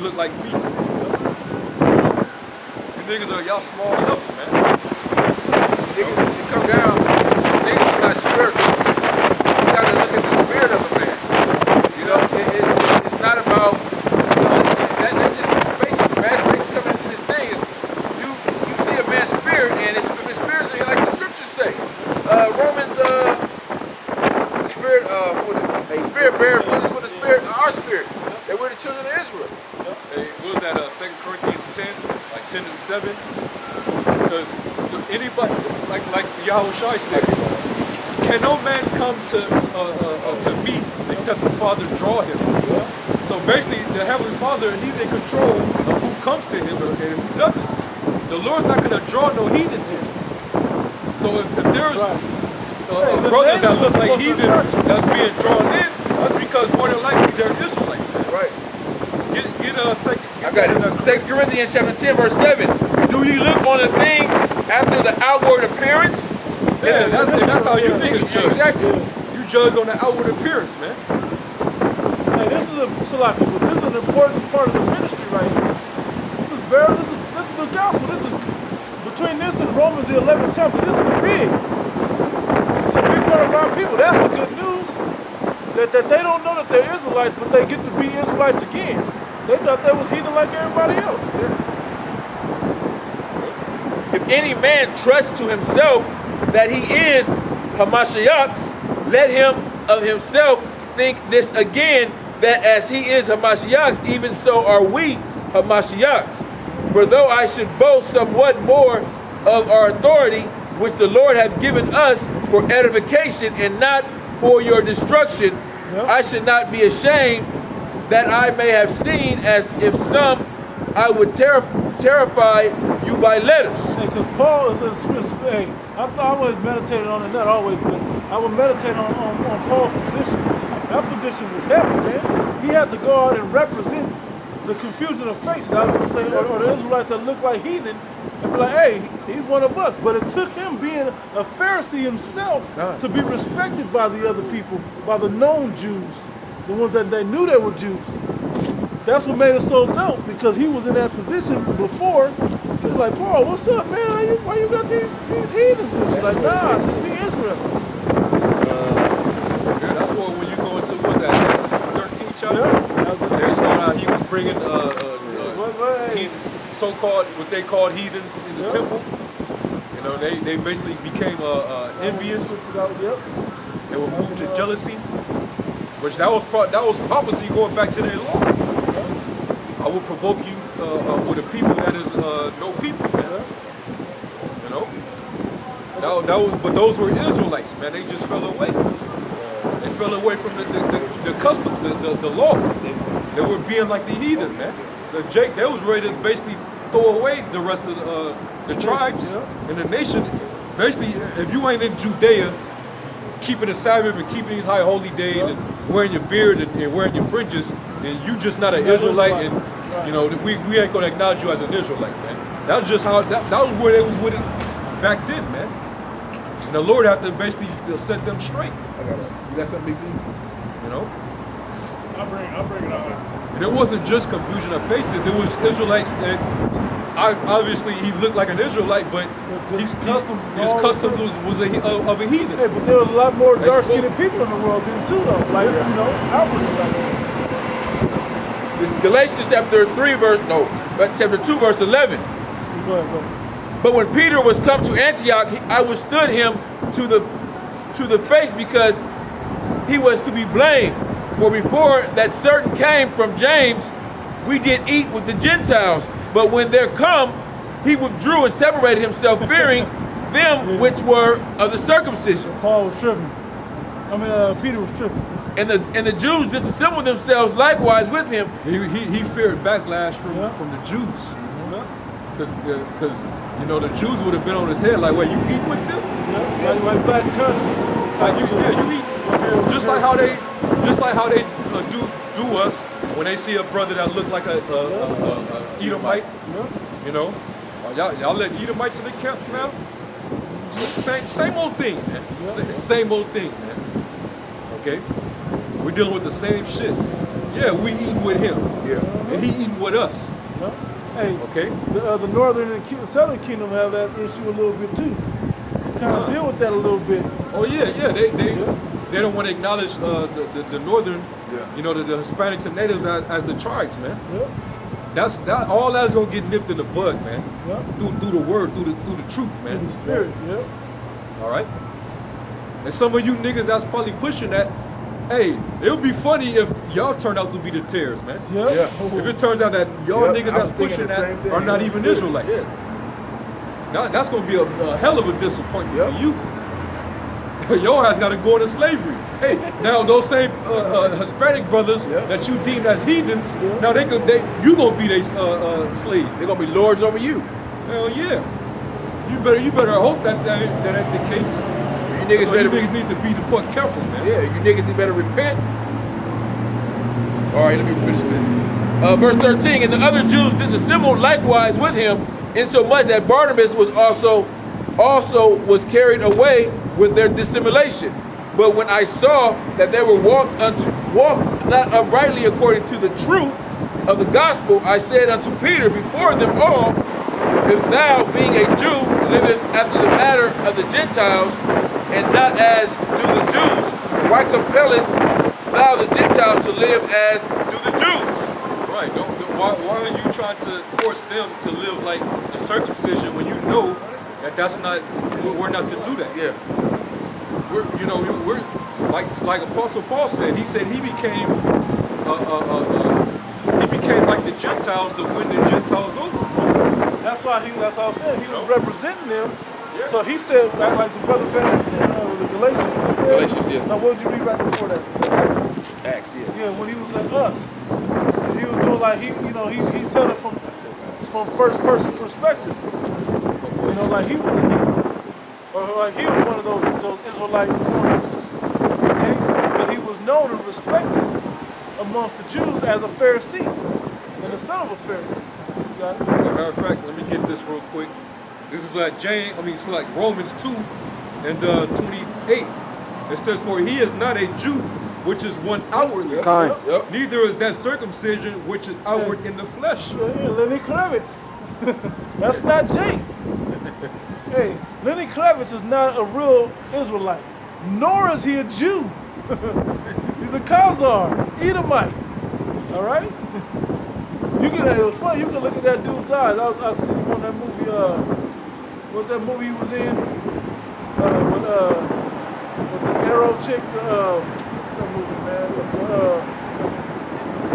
look like me. You niggas are y'all small level, man. Niggas, you come down, niggas are not spiritual. You gotta look at the spirit of a man. You know, it's not about, that just basics, man. Basics coming into this thing is, you see a man's spirit, and his spirit, like the scriptures say. Romans, the spirit, what is it? The spirit bears witness with the spirit, our spirit, that we're the children of Israel. Hey, what was that, 2 Corinthians 10, like 10 and 7? Because anybody, like Yahushua said, can no man come to me except the Father draw him? So basically, the Heavenly Father, he's in control of who comes to him and who doesn't. The Lord's not going to draw no heathen to him. So if there's brothers that look like heathens that's being drawn in, that's because more than likely they're Israelites. That's right. Get a second. I got it. 2 Corinthians chapter 10, verse 7. Do ye look on the things after the outward appearance? Yeah, that's how you niggas judge. Exactly. You judge on the outward appearance, man. Hey, this is an important part of the ministry right here. This is the gospel. This is between this and Romans the 11th chapter. This is big. This is a big part of our people. That's the good news. That they don't know that they're Israelites, but they get to be Israelites again. They thought they was heathen like everybody else. If any man trusts to himself that he is Hamashiach's, let him of himself think this again, that as he is Hamashiach's, even so are we Hamashiach's. For though I should boast somewhat more of our authority, which the Lord hath given us for edification and not for your destruction, I should not be ashamed, that I may have seen as if some I would terrify you by letters. Because Paul hey, I always meditated on it, not always, but I would meditate on Paul's position. That position was heavy, man. He had to go out and represent the confusion of faces. I was going to say, or the Israelites that look like heathen, and be like, hey, he's one of us. But it took him being a Pharisee himself to be respected by the other people, by the known Jews, the ones that they knew they were Jews. That's what made it so dope, because he was in that position before. He was like, Paul, what's up, man? Why you got these heathens with you? Like, nah, it's be Israel. Yeah, that's what when you go into, what's that, Acts 13 chapter? They saw how he was bringing so-called, what they called heathens in the temple. You know, they basically became envious. They were moved to jealousy, which that was prophecy going back to their law. I will provoke you with a people that is no people, man. You know, but those were Israelites, man. They just fell away. They fell away from the custom, the law. They were being like the heathen, man. They was ready to basically throw away the rest of the tribes and the nation. Basically, if you ain't in Judea, keeping the Sabbath and keeping these high holy days and wearing your beard and wearing your fringes, and you just not an Israelite, and you know we ain't gonna acknowledge you as an Israelite, man. That was just how that was where they was with it back then, man. And the Lord had to basically set them straight. You got something, BC? You know. I'll bring it up. And it wasn't just confusion of faces; it was Israelites that obviously he looked like an Israelite, but his customs was of a heathen. Hey, but there was a lot more dark-skinned people in the world too, though. Like, you know, outwardly like that. This is Galatians chapter 2, verse 11. Go ahead. But when Peter was come to Antioch, I withstood him to the face, because he was to be blamed. For before that certain came from James, we did eat with the Gentiles. But when there come, he withdrew and separated himself, fearing them which were of the circumcision. Paul was tripping. Peter was tripping. And the Jews disassembled themselves likewise with him. He feared backlash from the Jews. Because you know the Jews would have been on his head like, wait, you eat with them? Like black cousins. You eat just like how they do us when they see a brother that look like a Edomite. You know, y'all let Edomites in the camps now. Same old thing, man. Same old thing, man. Okay, we're dealing with the same shit. Yeah, we eating with him. Yeah. And he eating with us. Yeah. Hey, Okay? the northern and southern kingdom have that issue a little bit too. Kind of deal with that a little bit. Oh yeah. They don't want to acknowledge the northern, the Hispanics and natives as the tribes, man. Yeah. All that's gonna get nipped in the bud, man. Yeah. Through the word, through the truth, man. In the spirit, yeah. All right. And some of you niggas that's probably pushing that. Hey, it would be funny if y'all turned out to be the tares, man. Yeah. If it turns out that y'all niggas I was that's thinking pushing the same that thing. are not even Israelites. That's gonna be a hell of a disappointment for you. Your ass gotta go into slavery. Hey, now those same Hispanic brothers that you deem as heathens, now you gonna be their slave. They're gonna be lords over you. Hell yeah. You better hope that ain't the case. You niggas So better you niggas need to be the fuck careful, man. Yeah, you niggas better repent. All right, let me finish this. Verse 13, and the other Jews disassembled likewise with him, insomuch that Barnabas was also was carried away with their dissimulation. But when I saw that they were walked not uprightly according to the truth of the gospel, I said unto Peter before them all, if thou, being a Jew, livest after the manner of the Gentiles, and not as do the Jews, why compellest thou the Gentiles to live as do the Jews? Right. Why are you trying to force them to live like the circumcision when you know that we're not to do that? Yeah. We're like Apostle Paul said. He said he became like the Gentiles to win the Gentiles over. That's why I was saying he was representing them. Yeah. So he said, like the brother Ben was it Galatians? Galatians, yeah. Now what did you read right before that? Acts, yeah. Yeah, when he was at us, he was doing like he told it from first person perspective. Like he was a heathen, or like he was one of those Israelite foreigners. Okay, but he was known and respected amongst the Jews as a Pharisee and the son of a Pharisee. As a matter of fact, let me get this real quick. This is it's like Romans 2 and 28. It says, for he is not a Jew, which is one outwardly. Yep. Neither is that circumcision, which is outward in the flesh. Lenny Kravitz. That's not Jake. Hey, Lenny Kravitz is not a real Israelite, nor is he a Jew. He's a Khazar, Edomite. All right? It was funny, you can look at that dude's eyes. I seen him on that movie, what's that movie he was in? With the Arrow chick, that movie, man.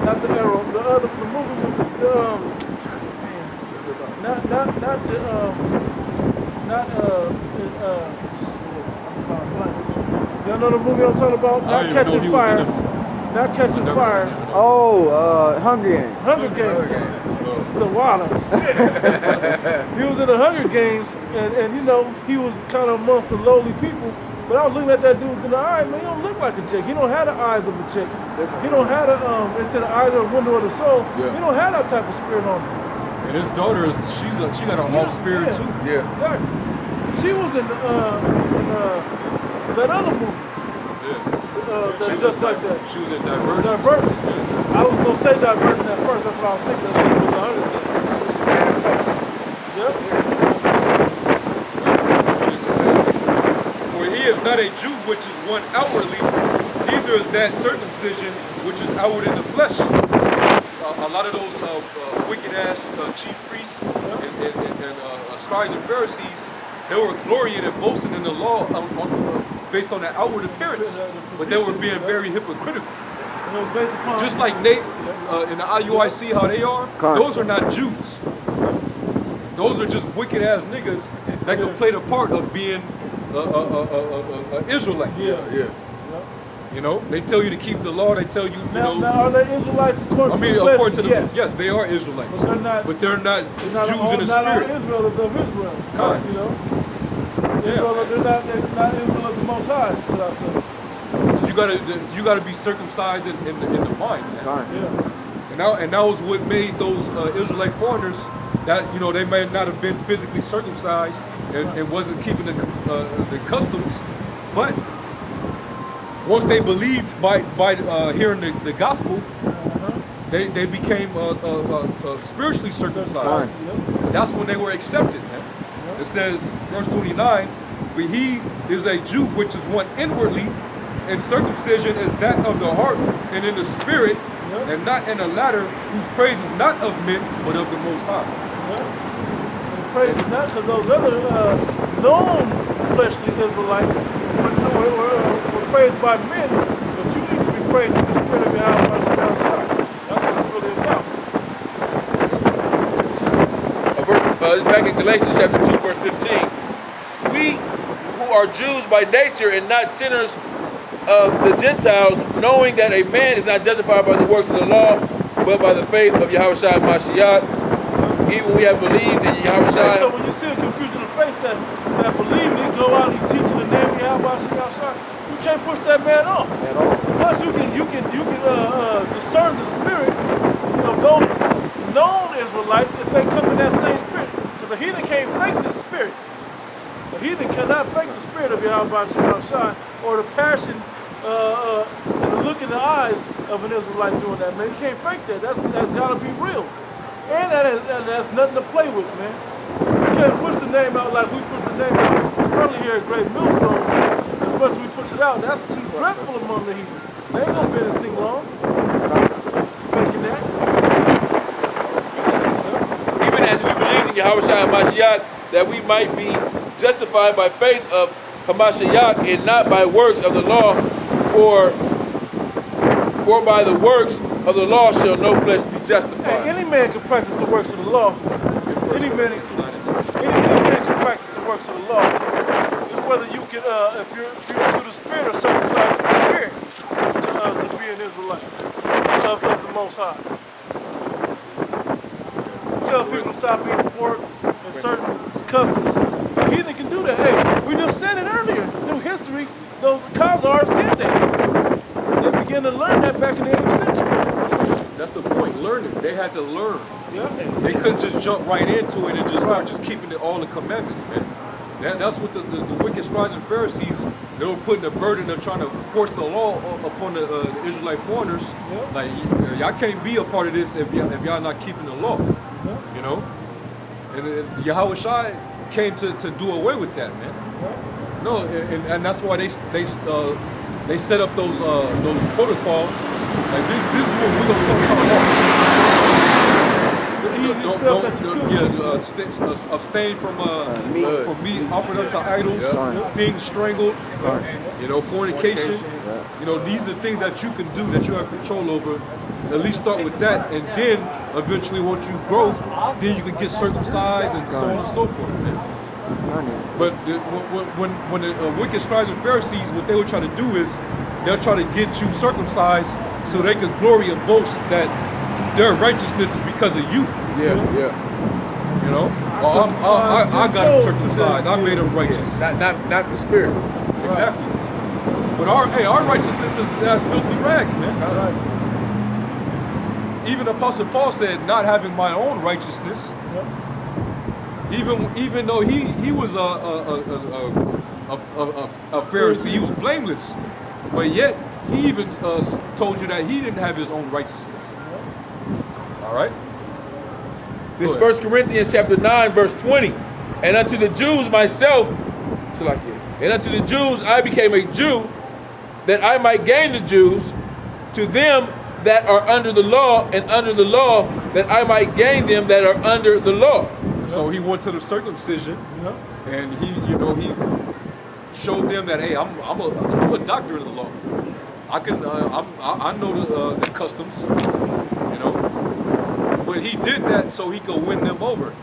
Not the Arrow, the movie with y'all know the movie I'm talking about? Not Catching Fire. Not Catching Fire. Oh, Hunger Games. Hunger Games. The Wallace. He was in the Hunger Games, and he was kind of amongst the lowly people. But I was looking at that dude in the eye, man, he don't look like a chick. He don't have the eyes of a chick. He don't have instead of eyes are the window of the soul, he don't have that type of spirit on him. And his daughter, she got an off spirit too. Yeah. Exactly. She was in that other movie. That's just like that. She was in Divergent. Divergent. I was gonna say Divergent at first. That's what I was thinking. That's what was 100. Yep. It says, for he is not a Jew, which is one outwardly, neither is that circumcision, which is outward in the flesh. A lot of those wicked ass chief priests and scribes and Pharisees, they were glorying and boasting in the law based on their outward appearance, but they were being very hypocritical. Just like Nate in the IUIC, how they are, those are not Jews. Those are just wicked ass niggas that can play the part of being an Israelite. Yeah. They tell you to keep the law. They tell you, Now are they Israelites according to the flesh? According to the yes, they are Israelites, but they're not Jews in the Not all spirit. Israel is of Israel. Kind. Israel, they're not Israel of the Most High. Should I say? You gotta be circumcised in the mind, man. Yeah. And that was what made those Israelite foreigners that they may not have been physically circumcised and wasn't keeping the customs, but once they believed by hearing the gospel, they became spiritually circumcised. That's when they were accepted, man. It says, verse 29, but he is a Jew which is one inwardly, and circumcision is that of the heart and in the spirit, and not in the latter, whose praise is not of men, but of the Most High. And praise is not because those other non-fleshly Israelites were praised by men, but you need to be praised with the spirit of Yahweh outside. That's what it's really about. This is back in Galatians chapter 2, verse 15. We who are Jews by nature and not sinners of the Gentiles, knowing that a man is not justified by the works of the law, but by the faith of Yahweh Shai Mashiach, even we have believed in Yahweh Shai. So when you see a confusion in the face that believe and he go out and he teach in the name of Yahweh Shai, you can't push that man off. At all. Plus you can discern the spirit of those known Israelites if they come in that same spirit. Because the heathen can't fake the spirit. The heathen cannot fake the spirit of Yahweh Shai or the passion and the look in the eyes of an Israelite doing that, man. You can't fake that. That's got to be real. And that's nothing to play with, man. You can't push the name out like we push the name out. Especially here at Great Millstone. As much as we push it out, that's too dreadful among the heathen. They ain't gonna be this thing long. Faking that. Even as we believe in Yahweh Shai Mashiach, that we might be justified by faith of Hamashiach and not by works of the law, for by the works of the law shall no flesh be justified. Hey, any man can practice the works of the law. Any man can practice the works of the law. It's whether you can, if you're through the spirit or circumcised through the spirit to be an Israelite of the Most High. Tell people to stop eating pork and certain customs. The heathen can do that. Hey, we just said it earlier. Through history, those Khazars did that. They began to learn that back in the 8th century. That's the point, learning. They had to learn. Yeah. They couldn't just jump right into it and just start just keeping all the commandments, man. That's what the wicked scribes and Pharisees, they were putting the burden of trying to force the law upon the Israelite foreigners. Yeah. Like, y'all can't be a part of this if y'all not keeping the law, you know? And Yahweh Shai came to do away with that, man. No, and that's why they set up those protocols. Like this is what we're gonna turn off. Abstain from meat offered up to idols, being strangled, fornication. These are things that you can do, that you have control over. At least start with that, and then eventually, once you grow, then you can get circumcised and so on and so forth, man. But when the wicked scribes and Pharisees, what they were trying to do is they'll try to get you circumcised so they can glory and boast that their righteousness is because of you. Yeah. I got him circumcised. I made him righteous. Not the spirit. Exactly. But our righteousness is as filthy rags, man. Even Apostle Paul said, not having my own righteousness. Even though he was a Pharisee, he was blameless, but yet he even told you that he didn't have his own righteousness. All right. This 1 Corinthians chapter 9, verse 20. And unto the Jews myself, and unto the Jews I became a Jew, that I might gain the Jews. To them that are under the law, and under the law, that I might gain them that are under the law. So he went to the circumcision, and he showed them that, hey, I'm a doctor in the law. I know the customs, But he did that so he could win them over.